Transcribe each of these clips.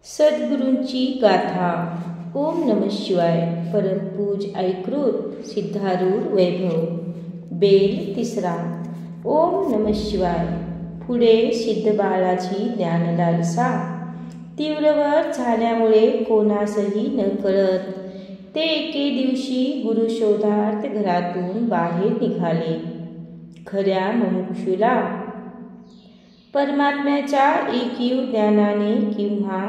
सद्गुरूंची गाथा. ओम नमः शिवाय. परमपूज ऐकृत सिद्धारूढ वैभव. बेल तिसरा. ओम नमः शिवाय. पुढे सिद्धबाळाची ज्ञानलालसा तीव्रवर झाल्यामुळे कोणासही न कळत ते एके दिवशी गुरुशोधार्थ घरातून बाहेर निघाले. खऱ्या मुमुक्षूला परमात्म्याच्या एकीव ज्ञानाने किंवा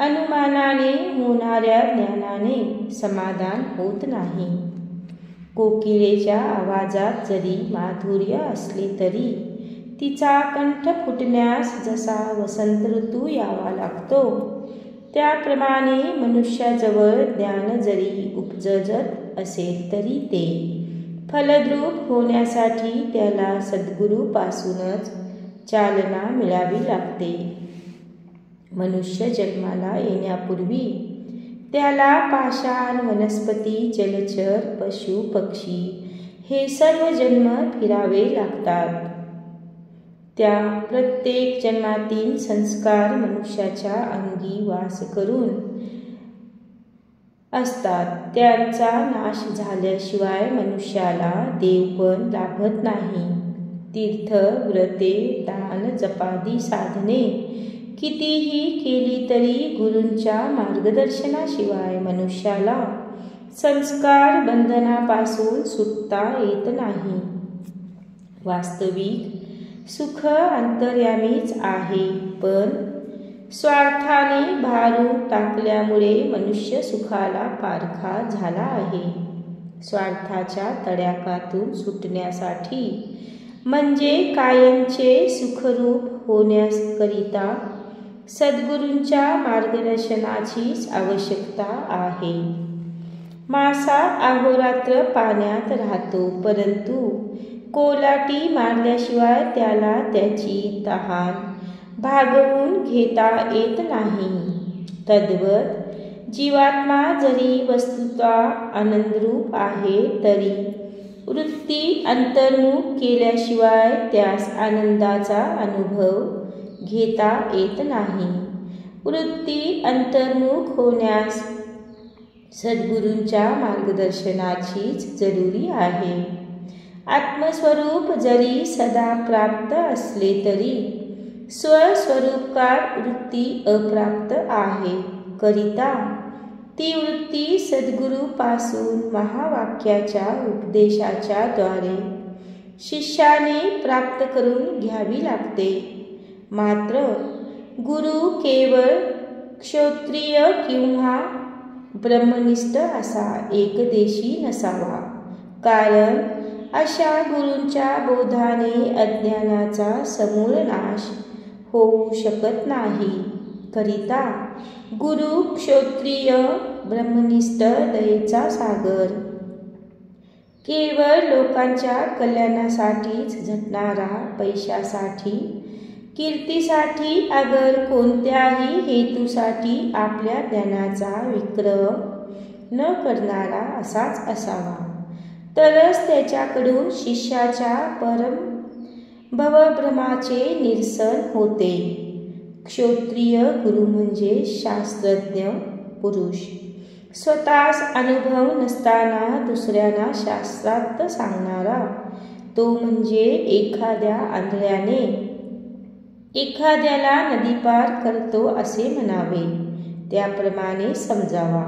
अनुमानाने होणाऱ्या ज्ञानाने समाधान होत नाही. कोकिळेच्या आवाजात जरी माधुर्य असले तरी तिचा कंठ फुटण्यास जसा वसंत ऋतू यावा लागतो त्याप्रमाणे मनुष्याजवळ ज्ञान जरी उपजत असेल तरी ते फलद्रूप होण्यासाठी त्याला सद्गुरूपासूनच चालना मिळावी लागते. मनुष्य जन्माला येण्यापूर्वी त्याला पाषाण, वनस्पती, जलचर, पशु, पक्षी हे सर्व जन्म फिरावे लागतात. त्या प्रत्येक जन्मातील संस्कार मनुष्याच्या अंगी वास करून असतात. त्यांचा नाश झाल्याशिवाय मनुष्याला देवपण लाभत नाही. तीर्थ, व्रते, दान, जपादी साधने कितीही केली तरी गुरूंच्या मार्गदर्शनाशिवाय मनुष्याला संस्कार बंधनापासून सुटता येत नाही. वास्तविक सुख अंतर्यामीच आहे, पण स्वार्थाने भारून टाकल्यामुळे मनुष्य सुखाला पारखा झाला आहे. स्वार्थाच्या तडाख्यातून सुटण्यासाठी म्हणजे कायमचे सुखरूप होण्याकरिता सद्गुरूंच्या मार्गदर्शनाचीच आवश्यकता आहे. मासा अहोरात्र पाण्यात राहतो, परंतु कोलाटी मारल्याशिवाय त्याला त्याची तहान भागवून घेता येत नाही. तद्वत जीवात्मा जरी वस्तुतः आनंदरूप आहे तरी वृत्ती अंतर्मुख केल्याशिवाय त्यास आनंदाचा अनुभव घेता येत नाही. वृत्ती अंतर्मुख होण्यास सद्गुरूंच्या मार्गदर्शनाचीच जरुरी आहे. आत्मस्वरूप जरी सदा प्राप्त असले तरी स्वस्वरूपकार वृत्ती अप्राप्त आहे करिता ती वृत्ती सद्गुरूपासून महावाक्याच्या उपदेशाच्या द्वारे शिष्याने प्राप्त करून घ्यावी लागते. मात्र गुरु केवळ क्षत्रिय किंवा ब्रह्मनिष्ठ असा एकदेशी नसावा, कारण अशा गुरूंच्या बोधाने अज्ञानाचा समूळ नाश होऊ शकत नाही. करिता गुरु क्षत्रिय ब्रह्मनिष्ठ दयेचा सागर, केवळ लोकांच्या कल्याणासाठीच झटणारा, पैशासाठी, कीर्तीसाठी अगर कोणत्याही हेतूसाठी आपल्या ज्ञानाचा विक्रय न करणारा असाच असावा, तरच त्याच्याकडून शिष्याच्या परम भवभ्रमाचे निरसन होते. क्षत्रिय गुरु म्हणजे शास्त्रज्ञ पुरुष, स्वतःस अनुभव नसताना दुसऱ्यांना शास्त्रार्थ सांगणारा. तो म्हणजे एखाद्या आंधळ्याने एखाद्याला नदी पार करतो असे म्हणावे, त्याप्रमाणे समजावा.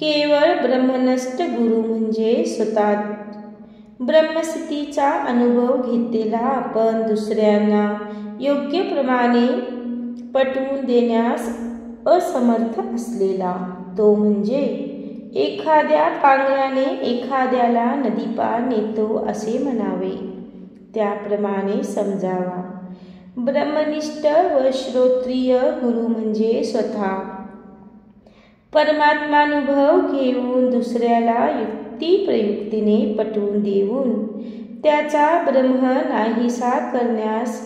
केवळ ब्रह्मनिष्ठ गुरु म्हणजे स्वतः ब्रह्मस्थितीचा अनुभव घेतलेला पण दुसऱ्यांना योग्य प्रमाणे पटवून देण्यास असमर्थ असलेला. तो म्हणजे एखाद्या पांगळ्याने एखाद्याला नदीपार नेतो असे म्हणावे, त्याप्रमाणे समजावा. ब्रह्मनिष्ठ व श्रोत्रिय गुरु म्हणजे स्वतः परमात्मानुभव घेऊन दुसऱ्याला युक्तिप्रयुक्तीने पटवून देऊन त्याचा ब्रह्म नाहीसा करण्यास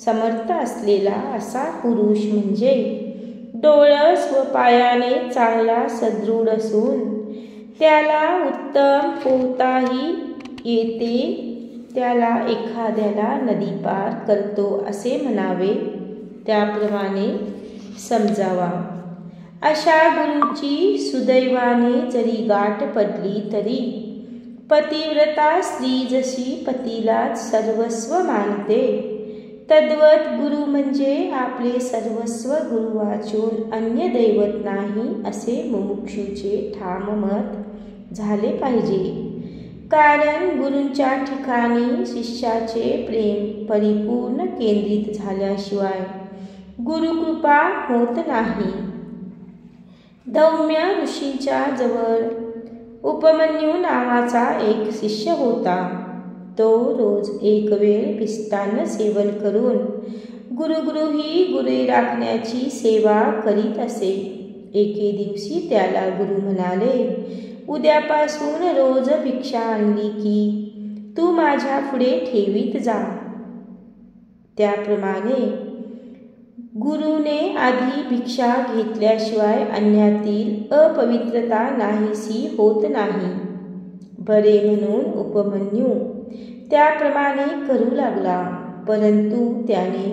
समर्थ असलेला असा पुरुष म्हणजे डोळस व पायाने चांगला सदृढ असून त्याला उत्तम पोहताही येते, त्याला एखाद्याला नदी पार करतो असे म्हणावे. त्याप्रमाणे समजावा. अशा गुरूची सुदैवाने जरी गाठ पडली तरी पतिव्रता स्त्री जशी पतीलाच सर्वस्व मानते तद्वत गुरु म्हणजे आपले सर्वस्व. गुरु वाचून अन्य दैवत नाही असे मुमुक्षूचे ठाम मत झाले पाहिजे. कारण गुरूंच्या ठिकाणी शिष्याचे प्रेम परिपूर्ण केंद्रित झाल्याशिवाय गुरुकृपा होत नाही. धौम्य ऋषींच्या जवळ उपमन्यू नावाचा एक शिष्य होता. तो रोज एक वेळ मिष्टान्न सेवन करून गुरुगृही गुरे राखण्याची सेवा करीत असे. एके दिवशी त्याला गुरु म्हणाले, उद्यापासून रोज भिक्षा आणली की तू माझ्या पुढे ठेवीत जा. त्याप्रमाणे गुरुने आधी भिक्षा घेतल्याशिवाय अन्नातील अपवित्रता नाहीशी होत नाही. बरे म्हणून उपमन्यू त्याप्रमाणे करू लागला. परंतु त्याने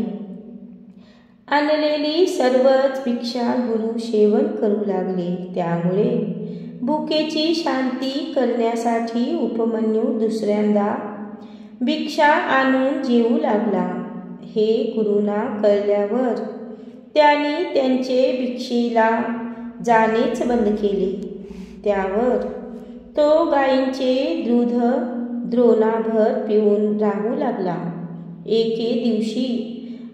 आणलेली सर्वच भिक्षा गुरु सेवन करू लागले. त्यामुळे भुकेची शांती करण्यासाठी उपमन्यू दुसऱ्यांदा भिक्षा आणून जेवू लागला. हे गुरूंना कळल्यावर त्यांनी त्यांचे भिक्षेला जाणेच बंद केले. त्यावर तो गायींचे दूध द्रोणाभर पिऊन राहू लागला. एके दिवशी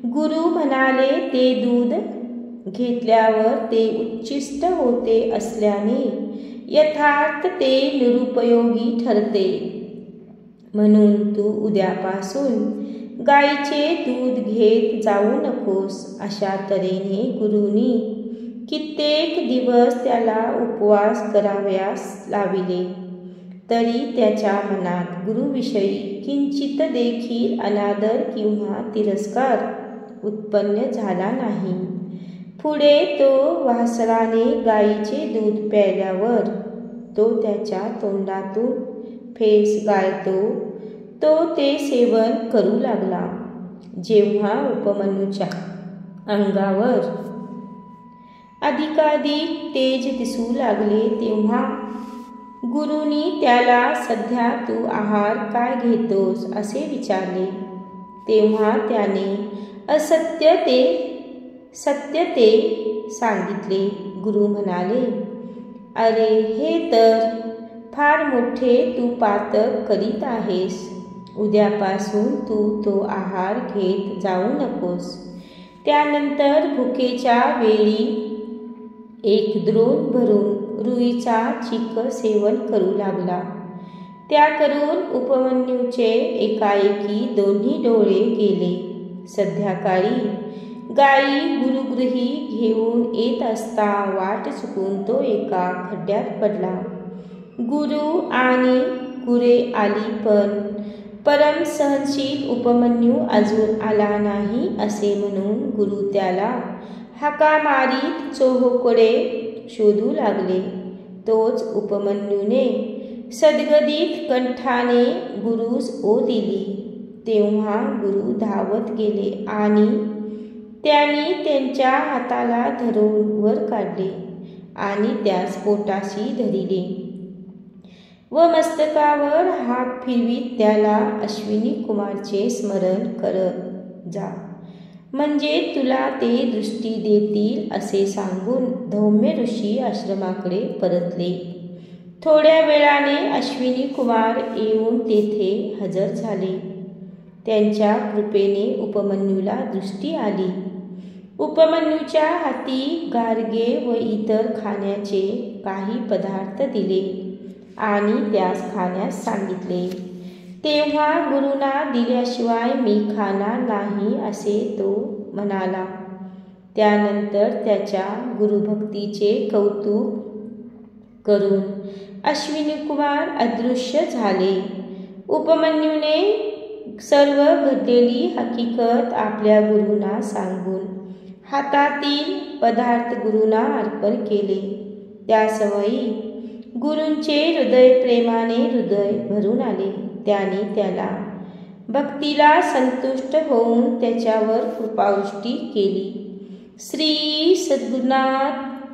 गुरु म्हणाले, ते दूध घेतल्यावर ते उच्छिष्ट होते असल्याने यथार्थ ते निरुपयोगी ठरते. म्हणून तू उद्यापासून गायीचे दूध घेत जाऊ नकोस. अशा तऱ्हेने गुरूंनी कित्येक दिवस त्याला उपवास करावयास लाविले. तरी त्याच्या मनात गुरुविषयी किंचित देखील अनादर किंवा तिरस्कार उत्पन्न झाला नाही. पुढे तो वासराने गायीचे दूध प्यायल्यावर तो त्याच्या तोंडातून फेस गाळतो तो ते सेवन करू लागला. जेव्हा उपमन्यूच्या अंगावर अधिकाधिक तेज दिसू लागले तेव्हा गुरूंनी त्याला सध्या तू आहार काय घेतोस असे विचारले. तेव्हा त्याने सत्य ते सांगितले. गुरु म्हणाले, अरे हे तर फार मोठे तू पातक करीत आहेस. उद्यापासून तू तो आहार घेत जाऊ नकोस. त्यानंतर भुकेच्या वेळी एक द्रोण भरून रुईचा चीक सेवन करू लागला. त्या करून उपमन्यूचे एकाएकी दोन्ही डोळे गेले. संध्याकाळी गायी गुरुगृही घेऊन येत असता वाट चुकून तो एका खड्ड्यात पडला. गुरु आणि गुरे आली पण परम सहनशील उपमन्यू अजून आला नाही असे म्हणून गुरु त्याला हाका मारीत चोहोकडे शोधू लागले. तोच उपमन्यूने सद्गदित कंठाने गुरूस ओ दिली. तेव्हा गुरु धावत गेले आणि त्यांनी त्यांच्या हाताला धरून वर काढले आणि त्यास पोटाशी धरिले व मस्तकावर हात फिरवीत त्याला अश्विनी कुमारचे स्मरण करत जा, म्हणजे तुला ते दृष्टी देतील असे सांगून धौम्य ऋषी आश्रमाकडे परतले. थोड्या वेळाने अश्विनी कुमार येऊन तेथे हजर झाले. त्यांच्या कृपेने उपमन्यूला दृष्टी आली. उपमन्यूच्या हाती गारगे व इतर खाण्याचे काही पदार्थ दिले आणि त्यास खाण्यास सांगितले. तेव्हा गुरूंना दिल्याशिवाय मी खाणार नाही असे तो म्हणाला. त्यानंतर त्याच्या गुरुभक्तीचे कौतुक करून अश्विनी कुमार अदृश्य झाले. उपमन्यूने सर्व घडलेली हकीकत आपल्या गुरूंना सांगून हातातील पदार्थ गुरूंना अर्पण केले. त्या सवयी गुरूंचे हृदय भरून आले. त्याने त्याला भक्तीला संतुष्ट होऊन त्याच्यावर कृपावृष्टी केली. श्री सद्गुरुनाथ